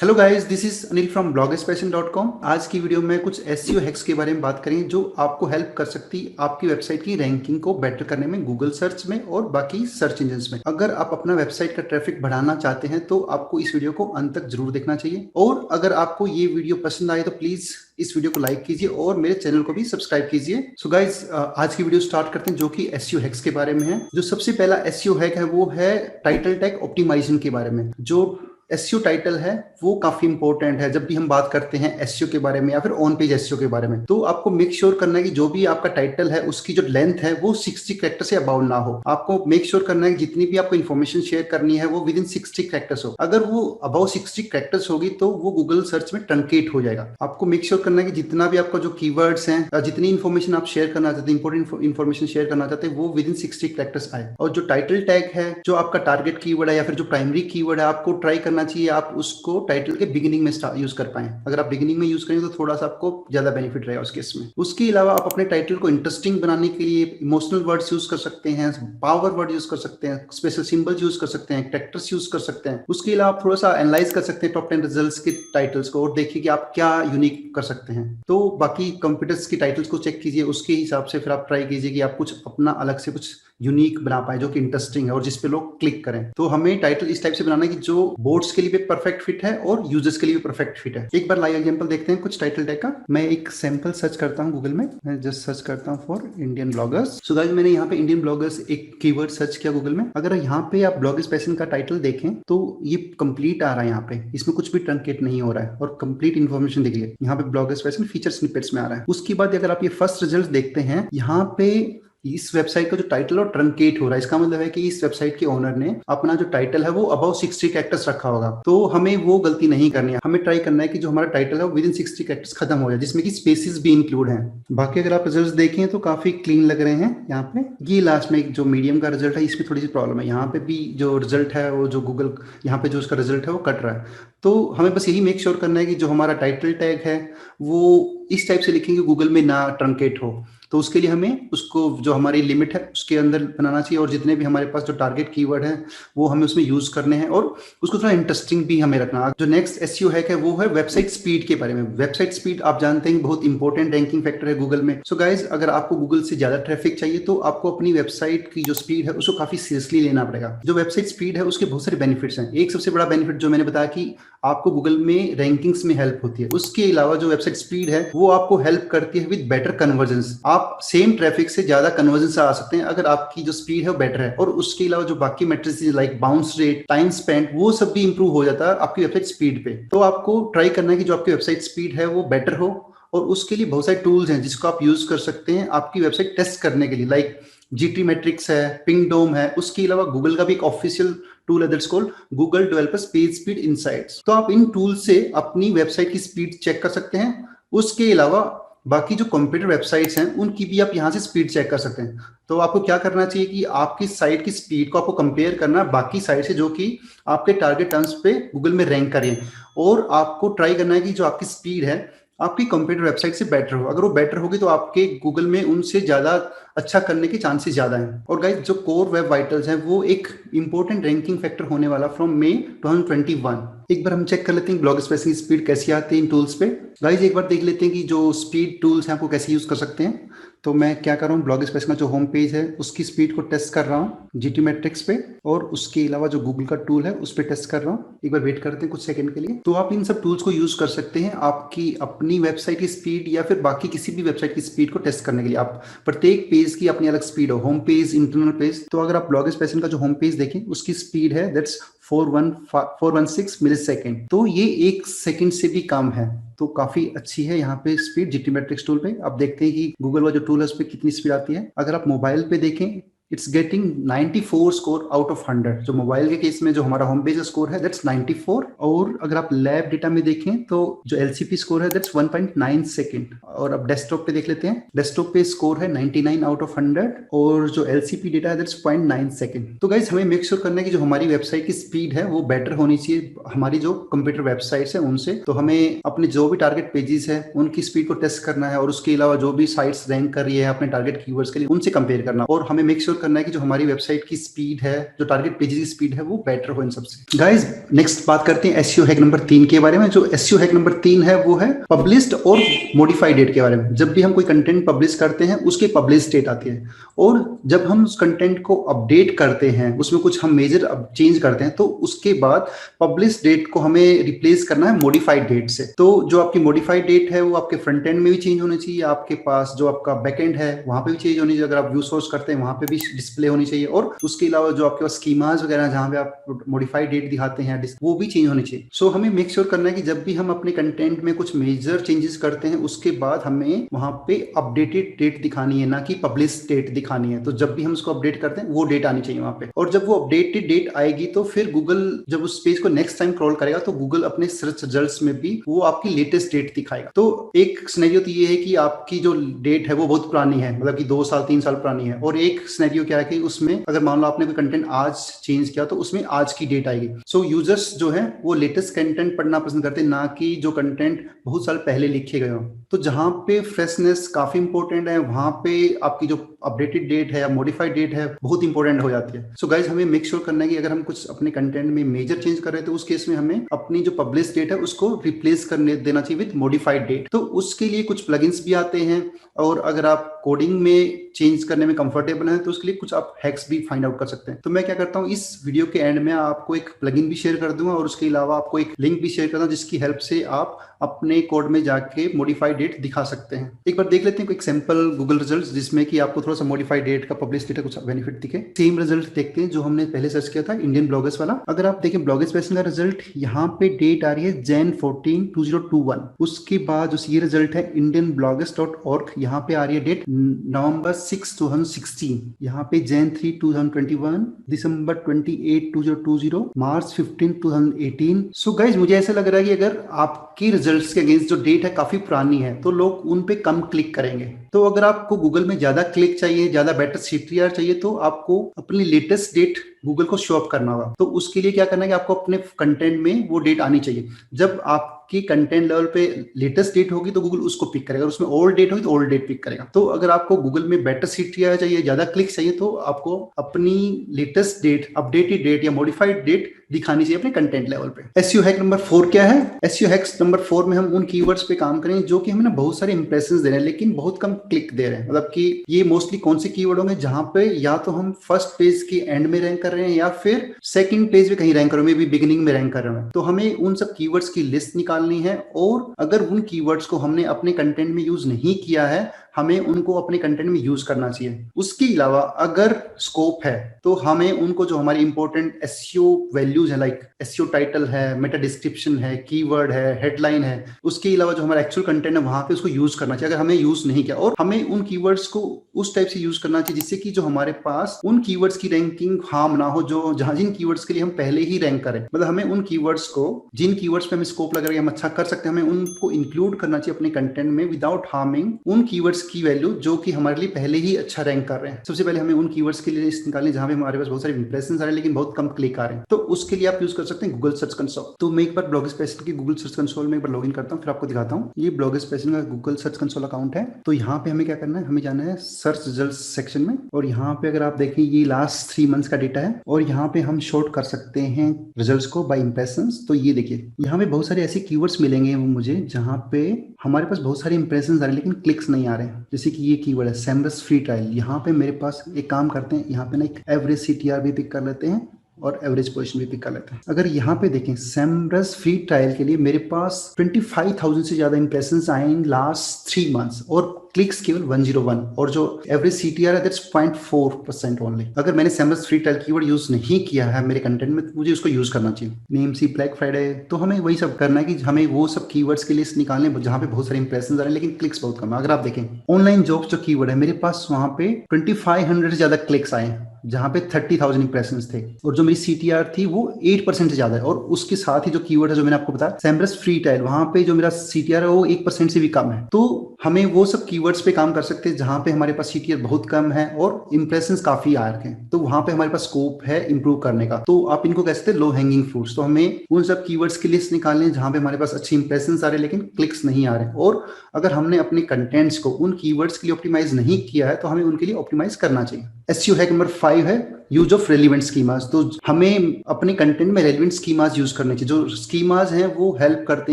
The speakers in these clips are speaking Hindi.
Hello guys, this is Anil from blogspassion.com। आज की वीडियो में कुछ एसईओ हैक्स के बारे में बात करें जो आपको हेल्प कर सकती है आपकी वेबसाइट की रैंकिंग को बेटर करने में गूगल सर्च में और बाकी सर्च इंजन में। अगर आप अपना वेबसाइट का ट्रैफिक बढ़ाना चाहते हैं तो आपको इस वीडियो को अंत तक जरूर देखना चाहिए। और अगर आपको ये वीडियो पसंद आए तो प्लीज इस वीडियो को लाइक कीजिए और मेरे चैनल को भी सब्सक्राइब कीजिए। सो गाइज, आज की वीडियो स्टार्ट करते हैं जो कि एसईओ हैक्स के बारे में है। जो सबसे पहला एसईओ हैक है वो है टाइटल टैग ऑप्टिमाइजेशन के बारे में। जो एसईओ टाइटल है वो काफी इंपॉर्टेंट है जब भी हम बात करते हैं एसईओ के बारे में या फिर ऑन पेज एसईओ के बारे में। तो आपको मेक श्योर करना है कि जो भी आपका टाइटल है उसकी जो लेंथ है वो 60 कैरेक्टर से अबाउट ना हो। आपको मेक श्योर करना है कि जितनी भी आपको इन्फॉर्मेशन शेयर करनी है वो विद इन 60 कैरेक्टर्स हो। अगर वो अबाउट 60 कैरेक्टर्स होगी तो वो गूगल सर्च में ट्रंकेट हो जाएगा। आपको मेक श्योर करना है कि जितना भी आपका जो कीवर्ड्स हैं, जितनी इन्फॉर्मेशन आप शेयर करना चाहते हैं, इंपॉर्टेंट इन्फॉर्मेशन शेयर करना चाहते हैं, वो विद इन 60 कैरेक्टर्स आए। और जो टाइटल टैग है, जो आपका टारगेट कीवर्ड है या फिर जो प्राइमरी कीवर्ड है, आपको ट्राई करना चाहिए आप उसको टाइटल के बिगिनिंग में यूज कर पाए। अगर आप बिगिनिंग में यूज करें तो थोड़ा सा आपको ज्यादा बेनिफिट रहेगा उस केस में। उसके अलावा आप अपने टाइटल को इंटरेस्टिंग बनाने के लिए इमोशनल वर्ड्स यूज कर सकते हैं, पावर वर्ड यूज कर सकते हैं, स्पेशल सिंबल्स यूज कर सकते हैं, कैरेक्टर्स यूज कर सकते हैं। उसके अलावा आप थोड़ा सा एनालाइज कर सकते हैं टॉप 10 रिजल्ट्स के टाइटल्स को और देखिए कि आप क्या यूनिक कर सकते हैं। तो बाकी कंप्यूटर्स की टाइटल्स को चेक कीजिए, उसके हिसाब से फिर आप ट्राई कीजिए कि आप कुछ अपना अलग से कुछ यूनिक बना पाए जो कि इंटरेस्टिंग है और जिसपे लोग क्लिक करें। तो हमें टाइटल इस टाइप से बनाना है कि जो बोर्ड्स के लिए भी परफेक्ट फिट है और यूजर्स के लिए भी परफेक्ट फिट है। एक बार लाइव एग्जांपल देखते हैं कुछ टाइटल टैग का। मैं एक सैंपल सर्च करता हूं गूगल में। मैं जस्ट सर्च करता हूं for Indian bloggers. So guys, मैंने यहाँ पे इंडियन ब्लॉगर्स एक कीवर्ड सर्च किया गूगल में। अगर यहाँ पे आप ब्लॉगस्पैशन का टाइटल देखें तो ये कंप्लीट आ रहा है। यहाँ पे इसमें कुछ भी ट्रंकेट नहीं हो रहा है और कंप्लीट इन्फॉर्मेशन देखिए यहाँ पे ब्लॉगस्पैशन फीचर स्निपेट्स में आ रहा है। उसके बाद अगर आप ये फर्स्ट रिजल्ट देखते हैं, यहाँ पे इस वेबसाइट का जो टाइटल है ट्रंकेट हो रहा है। इसका मतलब है कि इस वेबसाइट के ओनर ने अपना जो टाइटल है वो अबाउट 60 कैरेक्टर्स रखा होगा। तो हमें वो गलती नहीं करनी है। हमें ट्राई करना है कि जो हमारा टाइटल है वो विद इन 60 कैरेक्टर्स खत्म हो जाए, जिसमें कि स्पेसेस भी इंक्लूड हैं। बाकी अगर आप रिजल्ट देखें तो काफी क्लीन लग रहे हैं। यहाँ पे ये लास्ट में जो मीडियम का रिजल्ट है इसमें थोड़ी सी प्रॉब्लम है। यहाँ पे भी जो रिजल्ट है वो जो गूगल यहाँ पे जो उसका रिजल्ट है वो कट रहा है। तो हमें बस यही मेक श्योर करना है कि जो हमारा टाइटल टैग है वो इस टाइप से लिखेंगे गूगल में ना ट्रंकेट हो। तो उसके लिए हमें उसको जो हमारी लिमिट है उसके अंदर बनाना चाहिए और जितने भी हमारे पास जो टारगेट कीवर्ड है वो हमें उसमें यूज करने हैं और उसको थोड़ा इंटरेस्टिंग भी हमें रखना। जो नेक्स्ट एसईओ है वो है वेबसाइट स्पीड के बारे में। वेबसाइट स्पीड आप जानते हैं बहुत इंपॉर्टेंट रैंकिंग फैक्टर है गूगल में। सो गाइज, अगर आपको गूगल से ज्यादा ट्रैफिक चाहिए तो आपको अपनी वेबसाइट की जो स्पीड है उसको काफी सीरियसली लेना पड़ेगा। जो वेबसाइट स्पीड है उसके बहुत सारे बेनिफिट्स हैं। एक सबसे बड़ा बेनिफिट जो मैंने बताया कि आपको गूगल में रैंकिंग्स में हेल्प होती है। उसके अलावा जो वेबसाइट स्पीड है वो आपको हेल्प करती है विद बेटर कन्वर्जन। आप सेम ट्रैफिक से ज्यादा कन्वर्जन से आ सकते हैं अगर आपकी जो स्पीड है वो बेटर है। और उसके अलावा जो बाकी matrix like bounce rate, time spend, वो सब भी इंप्रूव हो जाता है आपकी वेबसाइट स्पीड पे। तो आपको ट्राई करना है कि जो आपकी वेबसाइट स्पीड है वो बेटर हो और उसके लिए बहुत सारे टूल्स हैं जिसको आप यूज कर सकते हैं आपकी वेबसाइट टेस्ट करने के लिए। लाइक जीटी मैट्रिक्स है, पिंगडोम है। उसके अलावा गूगल का भी एक ऑफिशियल टूल है that's called Google developers page speed insights. तो आप इन टूल से अपनी वेबसाइट की स्पीड चेक कर सकते हैं। उसके अलावा बाकी जो कंप्यूटर वेबसाइट्स हैं उनकी भी आप यहाँ से स्पीड चेक कर सकते हैं। तो आपको क्या करना चाहिए कि आपकी साइट की स्पीड को आपको कंपेयर करना बाकी साइट से जो कि आपके टारगेट टर्म्स पे गूगल में रैंक करें। और आपको ट्राई करना है कि जो आपकी स्पीड है आपकी कंप्यूटर वेबसाइट से बेटर हो। अगर वो बेटर होगी तो आपके गूगल में उनसे ज्यादा अच्छा करने के चांसेस ज्यादा हैं। और गाइस, जो कोर वेब वाइटल्स हैं वो एक इंपॉर्टेंट रैंकिंग फैक्टर होने वाला फ्रॉम मई 2021। एक बार हम चेक कर लेते हैं ब्लॉगस्पैशन की स्पीड कैसी आती है इन टूल्स पे। गाइस, एक बार देख लेते हैं कि जो स्पीड टूल्स हैं आपको कैसे यूज कर सकते हैं। तो मैं क्या कर रहा हूँ, ब्लॉगस्पैशन का जो होम पेज है उसकी स्पीड को टेस्ट कर रहा हूँ जीटी मैट्रिक्स पे और उसके अलावा जो गूगल का टूल है उस पर टेस्ट कर रहा हूँ। एक बार वेट करते हैं कुछ सेकंड के लिए। तो आप इन सब टूल्स को यूज कर सकते हैं आपकी अपनी वेबसाइट की स्पीड या फिर बाकी किसी भी वेबसाइट की स्पीड को टेस्ट करने के लिए। आप प्रत्येक पेज की अपनी अलग स्पीड हो, होम पेज, इंटरनल पेज। तो अगर आप ब्लॉगस्पैशन का जो होम पेज देखें उसकी स्पीड है दैट्स 416 मिली सेकेंड। तो ये 1 सेकंड से भी कम है। तो काफी अच्छी है यहाँ पे स्पीड जीटी मैट्रिक्स टूल पे। आप देखते हैं कि गूगल का जो टूल है उस पर कितनी स्पीड आती है। अगर आप मोबाइल पे देखें it's getting 94 score out of 100। जो मोबाइल के केस में जो हमारा होम पेज स्कोर है दैट्स 94। और अगर आप लैब डेटा में देखें तो जो एलसीपी स्कोर है दैट्स 1.9 सेकंड। और अब डेस्कटॉप पे देख लेते हैं। डेस्कटॉप पे स्कोर है 99 आउट ऑफ 100 और जो एलसीपी डेटा है दैट्स 0.9 सेकंड। तो गाइस, हमें मेक श्योर करना है कि जो हमारी वेबसाइट की स्पीड है वो बेटर होनी चाहिए हमारी जो कंप्यूटर वेबसाइट्स है उनसे। तो हमें अपने जो भी टारगेट पेजेस है उनकी स्पीड को टेस्ट करना है और उसके अलावा जो भी साइट्स रैंक कर रही है अपने टारगेट कीवर्ड्स के लिए उनसे कंपेयर करना। और हमें मेक श्योर करना है कि जो हमारी वेबसाइट की स्पीड है, जो टारगेट पेजेस की स्पीड है, वो बेटर हो इन सबसे। गाइज नेक्स्ट बात करते हैं एसईओ हैक नंबर 3 के बारे में। जो एसईओ हैक नंबर 3 है वो है पब्लिश्ड और मॉडिफाइड डेट के बारे में। जब भी हम कोई कंटेंट पब्लिश करते हैं उसकी पब्लिश डेट आती है, और जब हम उस कंटेंट को अपडेट करते हैं, उसमें कुछ हम मेजर चेंज करते हैं, तो उसके बाद पब्लिश डेट को हमें रिप्लेस करना है मॉडिफाइड डेट से। तो जो आपकी मॉडिफाइड डेट है वो आपके फ्रंट एंड में भी चेंज होनी चाहिए, आपके पास जो आपका बैक एंड है वहां पे भी चेंज होनी चाहिए, अगर आप व्यू सोर्स करते हैं वहां पे भी डिस्प्ले होनी चाहिए, और उसके अलावा जो आपके पास स्कीमास वगैरह जहां पे आप मॉडिफाइड डेट दिखाते हैं वो भी चेंज होनी चाहिए। सो हमें मेक श्योर करना है कि जब भी हम अपने कंटेंट में कुछ मेजर चेंजेस करते हैं उसके बाद हमें वहां पे अपडेटेड डेट दिखानी है, ना कि पब्लिश डेट दिखानी है। तो जब भी हम उसको अपडेट करते हैं वो डेट आनी चाहिए वहां पे, और जब वो अपडेटेड डेट आएगी तो फिर गूगल जब उस पेज को नेक्स्ट टाइम क्रॉल करेगा तो गूगल अपने सर्च रिजल्ट्स में भी वो आपकी लेटेस्ट डेट दिखाएगा। तो एक सिनेरियो तो ये है कि आपकी जो डेट है वो बहुत पुरानी है, मतलब कि 2 साल 3 साल पुरानी है, और एक सिनेरियो क्या है कि उसमें अगर मान लो आपने कोई कंटेंट आज चेंज किया तो उसमें आज की डेट आएगी। सो यूजर्स जो है वो लेटेस्ट कंटेंट पढ़ना पसंद करते हैं, ना कि जो कंटेंट बहुत साल पहले लिखे गए हो। तो जहां पे फ्रेशनेस काफी इंपॉर्टेंट है, वहां पे आपकी जो अपडेटेड डेट है या मॉडिफाइड डेट है बहुत इंपॉर्टेंट हो जाती है। सो गाइज हमें मेक श्योर करना है कि अगर हम कुछ अपने कंटेंट में मेजर चेंज कर रहे हैं तो उस केस में हमें अपनी जो पब्लिश डेट है उसको रिप्लेस करने देना चाहिए विद मॉडिफाइड डेट। तो उसके लिए कुछ प्लगइन्स भी आते हैं, और अगर आप कोडिंग में चेंज करने में कंफर्टेबल हैं तो उसके लिए कुछ आप हैक्स भी फाइंड आउट कर सकते हैं। तो मैं क्या करता हूँ, इस वीडियो के एंड में आपको एक प्लगइन भी शेयर कर दूंगा, और उसके अलावा आपको एक लिंक भी शेयर करता हूँ जिसकी हेल्प से आप अपने कोड में जाके मॉडिफाइड डेट दिखा सकते हैं। एक बार देख लेते हैं एक सैंपल गूगल रिजल्ट्स जिसमें कि आपको थोड़ा सा मॉडिफाइड डेट का पब्लिश डेट का कुछ बेनिफिट दिखे। सेम रिजल्ट देखते हैं जो हमने पहले सर्च किया था, इंडियन ब्लॉगर्स वाला। अगर आप देखें ब्लॉगर्स पैशन का रिजल्ट, यहाँ पे डेट आ रही है Jan 14 2021। उसके बाद जो ये रिजल्ट है indianbloggers.org, यहाँ पे आ रही है डेट November 6 2016, यहाँ पे Jan 3 2021, December 28 2020, March 15 2018। So guys मुझे ऐसा लग रहा है कि अगर आपकी रिजल्ट्स के अगेंस्ट जो डेट है काफी पुरानी है तो लोग उन पे कम क्लिक करेंगे। तो अगर आपको गूगल में ज्यादा क्लिक चाहिए, ज्यादा बेटर सीटीआर चाहिए, तो आपको अपनी लेटेस्ट डेट गूगल को शो अप करना होगा। तो उसके लिए क्या करना है कि आपको अपने कंटेंट में वो डेट आनी चाहिए। जब आपकी कंटेंट लेवल पे लेटेस्ट डेट होगी तो गूगल उसको पिक करेगा, उसमें ओल्ड डेट होगी तो ओल्ड डेट पिक करेगा। तो अगर आपको गूगल में बेटर सीटीआर चाहिए, ज्यादा क्लिक चाहिए, तो आपको अपनी लेटेस्ट डेट, अपडेटेड डेट या मॉडिफाइड डेट दिखानी चाहिए अपने कंटेंट लेवल पे। एसईओ हैक नंबर 4 क्या है? एसईओ हैक नंबर 4 में हम उन कीवर्ड्स पे काम करें जो कि हमें ना बहुत सारे इंप्रेशंस दे रहे हैं लेकिन बहुत कम क्लिक दे रहे हैं। मतलब कि ये मोस्टली कौन से कीवर्ड होंगे जहां पे या तो हम फर्स्ट पेज के एंड में रैंक कर रहे हैं या फिर सेकंड पेज पे कहीं रैंक कर रहे हैं, मे बी बिगिनिंग में रैंक कर रहे हैं। तो हमें उन सब कीवर्ड्स की लिस्ट निकालनी है, और अगर उन कीवर्ड्स को हमने अपने कंटेंट में यूज नहीं किया है हमें उनको अपने कंटेंट में यूज करना चाहिए। उसके अलावा अगर स्कोप है तो हमें उनको जो हमारी इंपॉर्टेंट एसईओ वैल्यूज है, लाइक एसईओ टाइटल है, मेटा डिस्क्रिप्शन है, कीवर्ड है, हेडलाइन है, उसके अलावा जो हमारा एक्चुअल कंटेंट है वहां पे उसको यूज करना चाहिए अगर हमें यूज नहीं किया। और हमें उन कीवर्ड्स को उस टाइप से यूज करना चाहिए जिससे कि जो हमारे पास उन कीवर्ड्स की रैंकिंग हार्म ना हो, जो जहां जिन कीवर्ड्स के लिए हम पहले ही रैंक करें। मतलब हमें उन कीवर्ड्स को, जिन कीवर्ड्स पे हमें स्कोप लग रहा है हम अच्छा कर सकते हैं, हमें उनको इंक्लूड करना चाहिए अपने कंटेंट में विदाउट हार्मिंग उन कीवर्ड्स की वैल्यू जो कि हमारे लिए पहले ही अच्छा रैंक कर रहे हैं। सबसे पहले हमें उन कीवर्ड्स के लिए लिस्ट निकालनी जहां पे हमारे पास बहुत सारे इंप्रेशंस आ रहे हैं लेकिन बहुत कम क्लिक आ रहे हैं। तो उसके लिए आप यूज कर सकते हैं गूगल सर्च कंसोल। तो मैं एक बार ब्लॉगर्स पैशन की गूगल सर्च कंसोल में एक बार लॉगिन करता हूँ, फिर आपको दिखाता हूँ। ये ब्लॉगर्स पैशन का गूगल सर्च कंसोल अकाउंट है। तो यहाँ पे हमें क्या करना है, हमें जाना है सर्च रिजल्ट सेक्शन में, और यहाँ पे अगर आप देखें ये लास्ट 3 मंथ्स का डेटा है, और यहाँ पे हम शॉर्ट कर सकते हैं रिजल्ट्स को बाय इंप्रेशंस। तो ये देखिए यहाँ पे बहुत सारे ऐसे कीवर्ड्स मिलेंगे मुझे जहाँ पे हमारे पास बहुत सारे इंप्रेशंस आ रहे हैं लेकिन क्लिक्स नहीं आ रहे हैं। जैसे कि ये कीवर्ड है सेमरस फ्री ट्रायल। यहाँ पे मेरे पास एक काम करते हैं, यहाँ पे ना एक एवरेज सीटीआर भी पिक कर लेते हैं और एवरेज पोजीशन भी पिक कर लेते हैं। अगर यहाँ पे देखें सेमरस फ्री ट्रायल के लिए मेरे पास 25,000 से ज्यादा इंप्रेशंस आए इन लास्ट 3 मंथ्स और क्लिक्स केवल 101, और जो एवरेज सीटीआर है दैट्स 0.4% ओनली। अगर मैंने Semrush free trial keyword use नहीं किया है मेरे कंटेंट में तो मुझे उसको यूज करना चाहिए। नेम सी ब्लैक फ्राइडे, तो हमें वही सब करना है कि हमें वो सब कीवर्ड्स के लिस्ट निकालने जहाँ पे बहुत सारे इंप्रेशंस आ रहे हैं लेकिन क्लिक्स बहुत कम है। अगर आप देखें ऑनलाइन जॉब्स जो कीवर्ड है मेरे पास वहां पे 2500 से ज्यादा क्लिक्स आए हैं जहां पे 30,000 इंप्रेशंस थे, और जो मेरी CTR थी वो 8% से ज्यादा है। और उसके साथ ही जो कीवर्ड है जो मैंने आपको बताया सेमरस फ्री ट्रायल, वहां पे जो मेरा CTR है वो 1% से भी कम है। तो हमें वो सब कीवर्ड्स पे काम कर सकते हैं जहां पे हमारे पास CTR बहुत कम है और इंप्रेशंस काफी आ रखे हैं, तो वहां पे हमारे पास स्कोप है इंप्रूव करने का। तो आप इनको कह सकते हैं लो हैंगिंग फ्रूट्स। तो हमें उन सब कीवर्ड्स की लिस्ट निकालनी है जहां पे हमारे पास अच्छे इंप्रेशंस आ रहे हैं लेकिन क्लिक्स नहीं आ रहे। और अगर हमने अपने कंटेंट्स को उन कीवर्ड्स के लिए ऑप्टिमाइज नहीं किया है तो हमें उनके लिए ऑप्टिमाइज करना चाहिए। SEO हैक नंबर 5 है यूज ऑफ रेलिवेंट स्कीमास। तो हमें अपने कंटेंट में रेलिवेंट स्कीमास यूज करने चाहिए। जो स्कीमास हैं वो हेल्प करते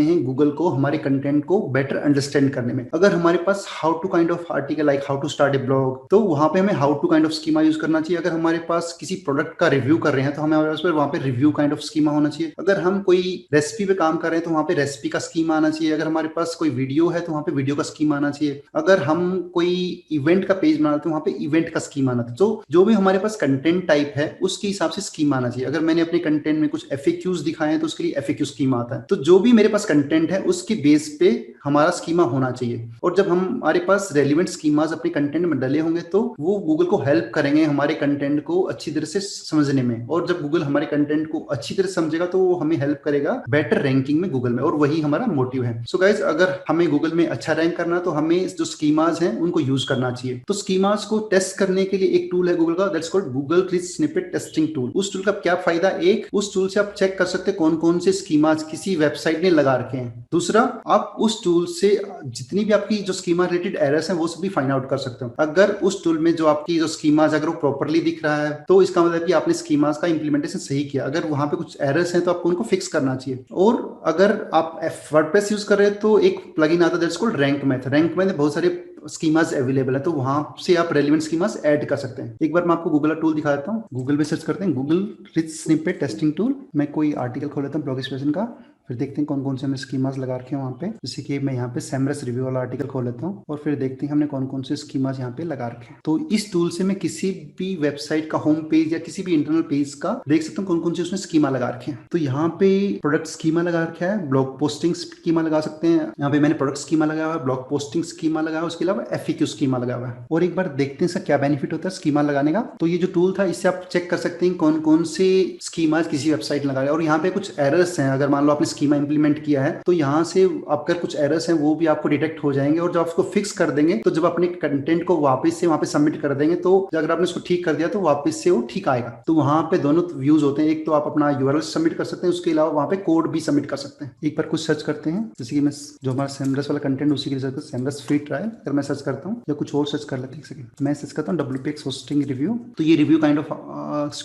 हैं गूगल को हमारे कंटेंट को बेटर अंडरस्टैंड करने में। अगर हमारे पास how to kind of article like how to start a blog, तो वहां पे हमें how to kind of schema use करना चाहिए। अगर हमारे पास किसी प्रोडक्ट का रिव्यू कर रहे हैं तो हमें वहां पे रिव्यू काइंड ऑफ स्कीमा होना चाहिए। अगर हम कोई रेसिपी पे काम कर रहे हैं तो वहां पे रेसिपी का स्कीमा आना चाहिए। अगर हमारे पास कोई वीडियो है तो वहां पे वीडियो का स्कीमा आना चाहिए। अगर हम कोई इवेंट का पेज बना रहे तो वहां पे इवेंट का स्कीमा आना चाहिए। तो जो भी हमारे पास कंटेंट टाइप है उसके हिसाब से स्कीमा आना चाहिए। अगर मैंने अपने कंटेंट में कुछ FAQs दिखाए हैं तो उसके लिए FAQ स्कीमा आता है। तो जो भी मेरे पास कंटेंट है उसके बेस पे हमारा स्कीमा होना चाहिए। और जब हमारे पास रेलिवेंट स्कीमास अपने कंटेंट में डले होंगे तो वो गूगल को हेल्प करेंगे हमारे कंटेंट को अच्छी तरह से समझने में। और जब गूगल हमारे कंटेंट को अच्छी तरह से समझेगा तो वो हमें हेल्प करेगा बेटर रैंकिंग में गूगल में, और वही हमारा मोटिव है। सो गाइज, अगर हमें गूगल में अच्छा रैंक करना तो हमें जो स्कीमास हैं उनको यूज करना चाहिए। तो स्कीमास को टेस्ट करने के लिए एक टूल है गूगल का, that's called Google rich snippet testing tool. उस टूल का क्या फायदा, एक उस टूल से आप चेक कर सकते हैं कौन कौन से स्कीमास किसी वेबसाइट ने लगा रखे हैं। दूसरा, आप उस टूल से जितनी भी आपकी जो स्कीमा रिलेटेड एरर्स हैं वो सभी फाइंड आउट कर सकते हो। अगर उस टूल में जो आपकी जो स्कीमास अगर वो प्रॉपरली दिख रहा है तो इसका मतलब कि आपने स्कीमास का इंप्लीमेंटेशन सही किया। अगर वहां पे कुछ एरर्स हैं तो आपको उनको फिक्स करना चाहिए। और अगर आप वर्डप्रेस यूज कर रहे हैं तो एक प्लगइन आता है that's called rank math. Rank math बहुत सारे स्कीमास अवेलेबल है, तो वहां से आप रेलिवेंट स्कीमास ऐड कर सकते हैं। एक बार मैं आपको गूगल का टूल दिखा देता हूँ। गूगल पे सर्च करते हैं Google rich snippet testing tool. मैं कोई आर्टिकल खोल लेता हूँ ब्लॉग एक्सप्रेशन का, फिर देखते हैं कौन कौन से हमें स्कीमास लगा रखे हैं वहाँ पे। जैसे कि मैं यहाँ पे सेमरस रिव्यू वाला आर्टिकल खोल लेता हूँ और फिर देखते हैं हमने कौन कौन से स्कीमास यहाँ पे लगा रखे हैं। तो इस टूल से मैं किसी भी वेबसाइट का होम पेज या किसी भी इंटरनल पेज का देख सकता हूँ कौन कौन से उसमें स्कीमा लगा रखे हैं। तो यहाँ पे प्रोडक्ट स्कीमा लगा रखा है, ब्लॉग पोस्टिंग स्कीमा लगा सकते हैं। यहाँ पे मैंने प्रोडक्ट स्कीमा लगाया हुआ है, ब्लॉग पोस्टिंग स्कीमा लगा हुआ है, उसके अलावा FAQ स्कीमा लगा हुआ है। और एक बार देखते हैं इसका क्या बेनिफिट होता है स्कीमा लगाने का। तो ये जो टूल था इससे आप चेक कर सकते हैं कौन कौन से स्कीमा किसी वेबसाइट लगा रहे हैं। और यहाँ पे कुछ एरर्स हैं, अगर मान लो आपने स्कीमा इंप्लीमेंट किया है तो यहाँ से आपका कुछ एरर्स हैं वो भी आपको डिटेक्ट हो जाएंगे। और जब आपको फिक्स कर देंगे तो जब अपने कंटेंट को वापस से वहां पे सबमिट कर देंगे तो अगर आपने उसको ठीक कर दिया तो वापस से वो ठीक आएगा। तो वहां पे दोनों व्यूज होते हैं, एक तो आप अपना URL सबमिट कर सकते हैं, उसके अलावा वहां पे कोड भी सबमिट कर सकते हैं। एक बार कुछ सर्च करते हैं, जैसे कि मैं जो हमारा सेमरस वाला कंटेंट उसी के लिए सर्च, सेमरस फ्री ट्रायल अगर मैं सर्च करता हूँ, या कुछ और सर्च कर लेते हैं। एक सेकंड, मैं सर्च करता हूँ WPX होस्टिंग रिव्यू। तो ये रिव्यू काइंड ऑफ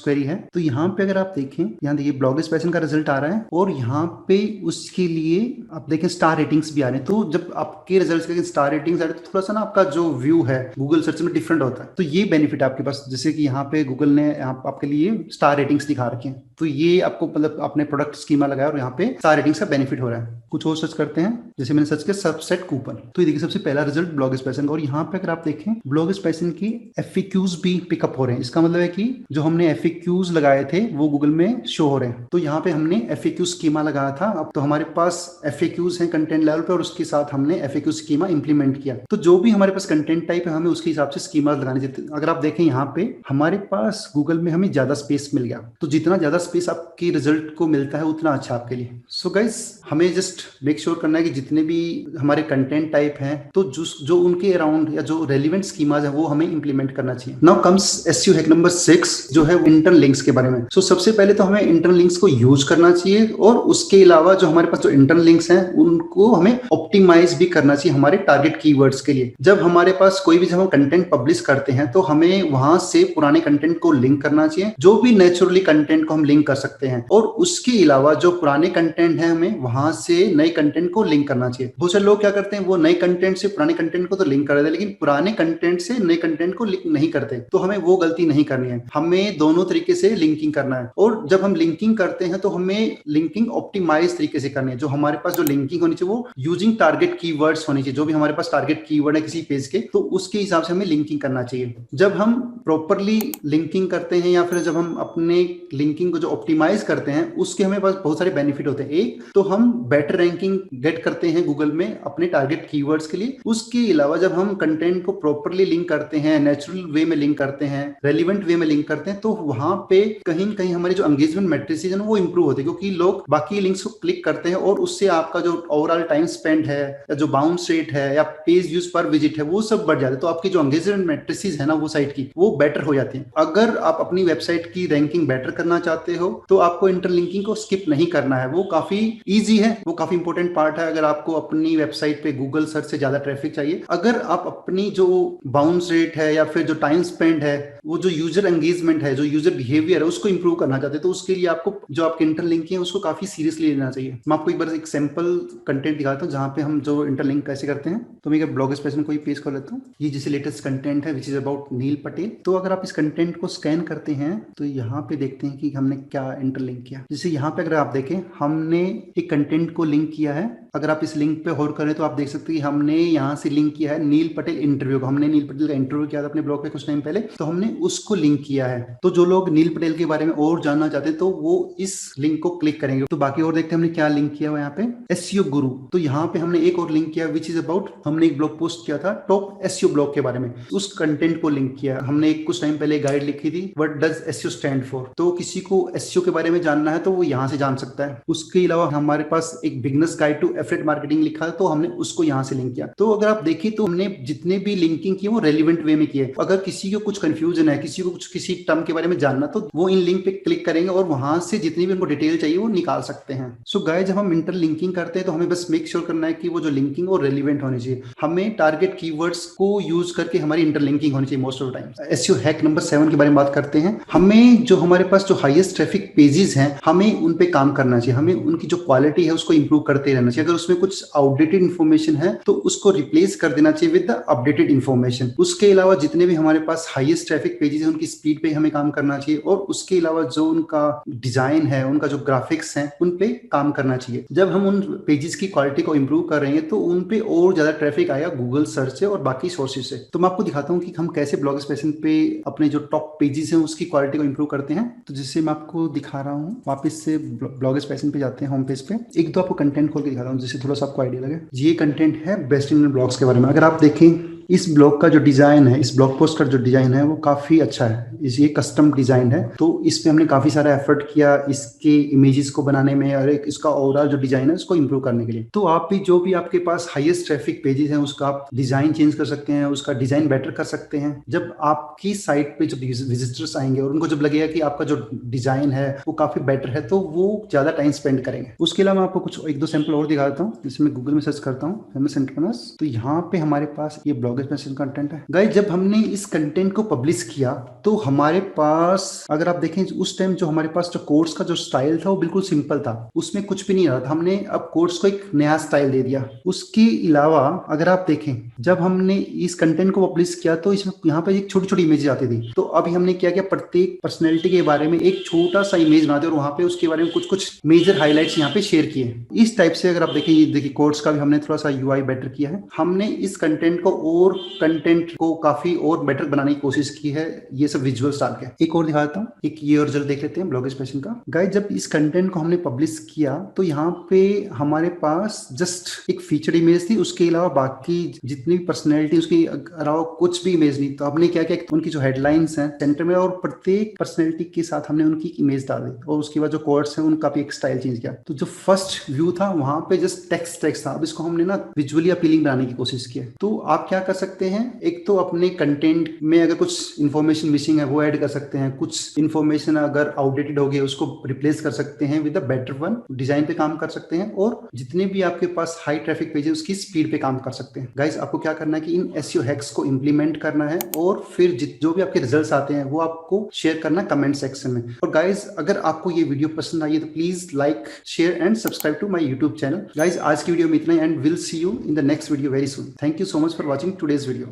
क्वेरी है। तो यहाँ पे अगर आप देखें, यहाँ देखिए ब्लॉग एक्सप्रेशन का रिजल्ट आ रहा है और यहाँ पे उसके लिए आप देखें स्टार रेटिंग्स भी आ रहे हैं। तो जब आपके रिजल्ट्स के स्टार रेटिंग्स आ रहे हैं तो थोड़ा सा ना आपका जो व्यू है गूगल सर्च में डिफरेंट होता है। तो ये बेनिफिट आपके पास, जैसे कि यहाँ पे गूगल ने आपके लिए स्टार रेटिंग्स दिखा रखे हैं। तो ये आपको मतलब अपने प्रोडक्ट स्कीमा लगाया और यहाँ पे स्टार रेटिंग्स का बेनिफिट हो रहा है। कुछ और सर्च करते हैं, जैसे मैंने सर्च किया सबसेट कूपन। तो ये देखिए सबसे पहला रिजल्ट ब्लॉग एक्सप्रेशन का। और यहाँ पे अगर आप देखें ब्लॉग एक्सप्रेशन की FAQs भी पिकअप हो रहे हैं। इसका मतलब है कि जो हमने FAQs लगाए थे वो गूगल में शो हो रहे हैं। तो यहाँ पे हमने FAQ स्कीमा लगाया था, अब तो हमारे पास FAQs हैं कंटेंट लेवल पे और उसके साथ हमने FAQ स्कीमा इंप्लीमेंट किया। तो जो भी हमारे पास कंटेंट टाइप है हमें उसके हिसाब से स्कीमा लगानी चाहिए। अगर आप देखें यहाँ पे हमारे पास गूगल में हमें ज्यादा स्पेस मिल गया। तो जितना ज्यादा स्पेस आपकी रिजल्ट को मिलता है उतना अच्छा आपके लिए। सो गाइस, हमें जस्ट मेक श्योर करना है कि जितने भी हमारे कंटेंट टाइप हैं तो जो उनके अराउंड या जो रेलिवेंट स्कीमाज है वो हमें इंप्लीमेंट करना चाहिए। Now comes SEO hack number 6 जो है इंटरनल लिंक्स के बारे में। सो सबसे पहले तो हमें इंटरनल लिंक्स को यूज करना चाहिए और उसके अलावा जो हमारे पास जो इंटरनल लिंक्स हैं उनको हमें ऑप्टिमाइज भी करना चाहिए हमारे टारगेट कीवर्ड्स के लिए। जब हमारे पास कोई भी जब हम कंटेंट पब्लिश करते हैं तो हमें वहां से पुराने कंटेंट को लिंक करना चाहिए, जो भी नेचुरली कंटेंट को हम लिंक कर सकते हैं। और उसके अलावा जो पुराने कंटेंट है हमें वहां से नए कंटेंट को लिंक करना चाहिए। बहुत सारे लोग क्या करते हैं, वो नए कंटेंट से पुराने कंटेंट को तो लिंक कर देते हैं लेकिन पुराने कंटेंट से नए कंटेंट को लिंक नहीं करते। तो हमें वो गलती नहीं करनी है, हमें दोनों तरीके से लिंकिंग करना है। और जब हम लिंकिंग करते हैं तो हमें लिंकिंग ऑप्टिमाइज ऑप्टिमाइज तरीके से करनी है। जो हमारे पास जो लिंकिंग होनी चाहिए वो यूजिंग टारगेट कीवर्ड्स होनी चाहिए। जो भी हमारे पास टारगेट कीवर्ड है किसी पेज के, तो उसके हिसाब से हमें लिंकिंग करना चाहिए। जब हम प्रॉपरली लिंकिंग करते हैं या फिर जब हम अपने लिंकिंग को जो ऑप्टिमाइज करते हैं, उसके हमें पास बहुत सारे बेनिफिट होते हैं। एक तो हम बेटर रैंकिंग गेट करते हैं गूगल में अपने टारगेट कीवर्ड्स के लिए। उसके अलावा जब हम कंटेंट को प्रॉपरली लिंक करते हैं, नेचुरल वे में लिंक करते हैं, रेलिवेंट वे में लिंक करते हैं, तो वहां पे कहीं न कहीं हमारी जो एंगेजमेंट मैट्रिसेस है वो इंप्रूव होते हैं, क्योंकि लोग बाकी लिंक्स को क्लिक करते हैं और उससे आपका जो ओवरऑल टाइम स्पेंड है या जो बाउंस रेट है या पेज यूज पर विजिट है वो सब बढ़ जाते हैं। तो आपकी जो एंगेजमेंट मैट्रिसेस है ना वो साइट की, वो बेटर हो जाती है। अगर आप अपनी वेबसाइट की रैंकिंग बेटर करना चाहते हो तो आपको इंटरलिंकिंग को स्किप नहीं करना है। वो काफी ईजी है, वो काफी इंपॉर्टेंट पार्ट है। अगर आपको अपनी वेबसाइट पे गूगल सर्च से ज्यादा ट्रैफिक चाहिए, अगर आप अपनी जो बाउंस रेट है या फिर जो टाइम स्पेंड है, वो जो यूजर एंगेजमेंट है, जो यूजर बिहेवियर है, उसको इंप्रूव करना चाहते हैं, तो उसके लिए आपको जो आपके इंटरलिंकिंग है उसको काफी सीरियसली लेना चाहिए। मैं आपको एक बार एक सैंपल कंटेंट दिखाता हूँ जहाँ पे हम जो इंटरलिंक कैसे करते हैं। तो मैं एक ब्लॉग स्पेस में कोई पेज कर लेता हूँ। ये जैसे लेटेस्ट कंटेंट है विच इज अबाउट नील पटेल। तो अगर आप इस कंटेंट को स्कैन करते हैं तो यहाँ पे देखते हैं कि हमने क्या इंटरलिंक किया। जैसे यहाँ पे अगर आप देखें, हमने एक कंटेंट को लिंक किया है। अगर आप इस लिंक पे होल्ड करें तो आप देख सकते हैं कि हमने यहाँ से लिंक किया है नील पटेल इंटरव्यू को। हमने नील पटेल का इंटरव्यू किया था अपने ब्लॉग पे कुछ टाइम पहले, तो हमने उसको लिंक किया है। तो जो लोग नील पटेल के बारे में और जानना चाहते हैं तो वो इस लिंक को क्लिक करेंगे। तो बाकी और देखते हैं हमने क्या लिंक किया हुआ यहाँ पे, एसईओ गुरु। तो यहाँ पे हमने एक और लिंक किया विच इज अबाउट, हमने एक ब्लॉग पोस्ट किया था टॉप एसईओ ब्लॉग के बारे में, उस कंटेंट को लिंक किया। हमने एक कुछ टाइम पहले गाइड लिखी थी what does SEO stand for. तो किसी को एसईओ के बारे में जानना है तो वो यहाँ से जान सकता है। उसके अलावा हमारे पास एक beginners guide to affiliate marketing लिखा है, तो हमने उसको यहाँ से लिंक किया। तो अगर आप देखिए तो हमने जितने भी लिंकिंग की वो रेलिवेंट वे में किए। अगर किसी को कुछ कंफ्यूजन है, किसी को कुछ किसी टर्म के बारे में जानना, तो वो इन लिंक पे क्लिक करेंगे और वहां से जितनी भी उनको डिटेल चाहिए वो निकाल सकते हैं। सो गाइस, जब हम इंटरलिंकिंग करते हैं तो हमें बस मेक श्योर करना है कि वो जो लिंकिंग और रेलिवेंट होनी चाहिए। हमें टारगेट कीवर्ड्स को यूज करके हमारी इंटरलिंकिंग होनी चाहिए most of the time. SEO hack number 7 के बारे में बात करते हैं। हमें जो हमारे पास जो हाईएस्ट ट्रैफिक पेजेस हैं, हमें उन पे काम करना चाहिए। हमें उनकी जो क्वालिटी है उसको इंप्रूव करते रहना चाहिए। अगर उसमें कुछ आउटडेटेड इन्फॉर्मेशन है तो उसको रिप्लेस कर देना चाहिए विद द अपडेटेड इन्फॉर्मेशन। उसके अलावा जितने भी हमारे पास हाईएस्ट ट्रैफिक पेजेस हैं उनकी स्पीड पे हमें काम करना चाहिए, और उसके अलावा जो उनका डिजाइन है, उनका जो ग्राफिक्स है, उन पे काम करना चाहिए। जब हम उन पेजेस की क्वालिटी को इंप्रूव कर रहे हैं तो उन पे और ज्यादा ट्रैफिक आएगा गूगल सर्च से और बाकी सोर्सेज से। तो मैं आपको दिखाता हूँ कि हम कैसे ब्लॉग स्पेशन पे अपने जो टॉप पेजेस हैं उसकी क्वालिटी को इंप्रूव करते हैं। तो जिससे मैं आपको दिखा रहा हूँ, वापस से ब्लॉग स्पेशन पे जाते हैं, होम पेज पे। एक दो आपको कंटेंट खोल के दिखाता हूँ जिससे थोड़ा सा आपको आइडिया लगे। ये कंटेंट है बेस्ट इंडियन ब्लॉग्स के बारे में। अगर आप देखें इस ब्लॉग का जो डिजाइन है, इस ब्लॉग पोस्ट का जो डिजाइन है वो काफी अच्छा है। ये कस्टम डिजाइन है, तो इस पे हमने काफी सारा एफर्ट किया इसके इमेजेस को बनाने में और एक इसका ओवरऑल जो डिजाइन है उसको इंप्रूव करने के लिए। तो आप भी जो भी आपके पास हाईएस्ट ट्रैफिक पेजेस हैं उसका आप डिजाइन चेंज कर सकते हैं, उसका डिजाइन बेटर कर सकते हैं। जब आपकी साइट पे जब विजिटर्स आएंगे और उनको जब लगेगा कि आपका जो डिजाइन है वो काफी बेटर है, तो वो ज्यादा टाइम स्पेंड करेंगे। उसके अलावा मैं आपको कुछ एक दो सैंपल और दिखा देता हूँ। जैसे मैं गूगल में सर्च करता हूँ फेमस एंटरप्रेन्योर्स, तो यहाँ पे हमारे पास ये ब्लॉग स्पेशल कंटेंट है। गाइस, जब हमने इस कंटेंट को पब्लिश किया तो हमारे पास, अगर आप देखें उस टाइम जो हमारे पास जो कोर्स का जो स्टाइल था वो बिल्कुल सिंपल था, उसमें कुछ भी नहीं रहा था। हमने अब कोर्स को एक नया स्टाइल दे दिया। उसके अलावा अगर आप देखें, जब हमने इस कंटेंट को पब्लिश किया तो इसमें यहाँ पे एक छोटी छोटी इमेज आती थी। तो अभी हमने क्या किया, प्रत्येक पर्सनैलिटी के बारे में एक छोटा सा इमेज बनाते और वहां पे उसके बारे में कुछ कुछ मेजर हाईलाइट्स यहाँ पे शेयर किए। इस टाइप से अगर आप देखें, ये देखिए कोर्स का भी हमने थोड़ा सा यूआई बेटर किया है। हमने इस कंटेंट को और कंटेंट को काफी और बेटर बनाने की कोशिश की है, ये सब विजुअल्स डाल के। एक और दिखाता हूँ, एक ये और रिजल्ट देख लेते हैं ब्लॉग स्पेशन का। गाइस, जब इस कंटेंट को हमने पब्लिश किया तो यहाँ पे हमारे पास जस्ट एक फीचर इमेज थी, उसके अलावा बाकी जितनी भी पर्सनैलिटी उसके अलावा कुछ भी इमेज नहीं। तो हमने क्या किया, उनकी जो हेडलाइंस हैं सेंटर में और प्रत्येक पर्सनैलिटी के साथ हमने उनकी इमेज डाल दी, और उसके बाद जो कोट्स हैं उनका भी एक स्टाइल चेंज किया। तो जो फर्स्ट व्यू था वहां पे जस्ट टेक्स्ट था, अब इसको हमने ना विजुअली अपीलिंग बनाने की कोशिश की है। तो आप क्या कर सकते हैं, एक तो अपने कंटेंट में अगर कुछ इन्फॉर्मेशन मिसिंग है वो ऐड कर सकते हैं, कुछ इन्फॉर्मेशन अगर आउटडेटेड हो गई उसको रिप्लेस कर सकते हैं with a better one, design पे काम कर सकते हैं, और जितने भी आपके पास हाई ट्रैफिक पेज है उसकी स्पीड पे काम कर सकते हैं। गाइस, आपको क्या करना है कि इन एसईओ हैक्स को इंप्लीमेंट करना है, और फिर जो भी आपके रिजल्ट्स आते हैं वो आपको शेयर करना कमेंट सेक्शन में। और गाइस, अगर आपको ये वीडियो पसंद आई है तो please like, share and subscribe to my YouTube channel. Guys, आज की वीडियो में इतना ही, and will see you in the next video very soon. Thank you so much for watching today's video.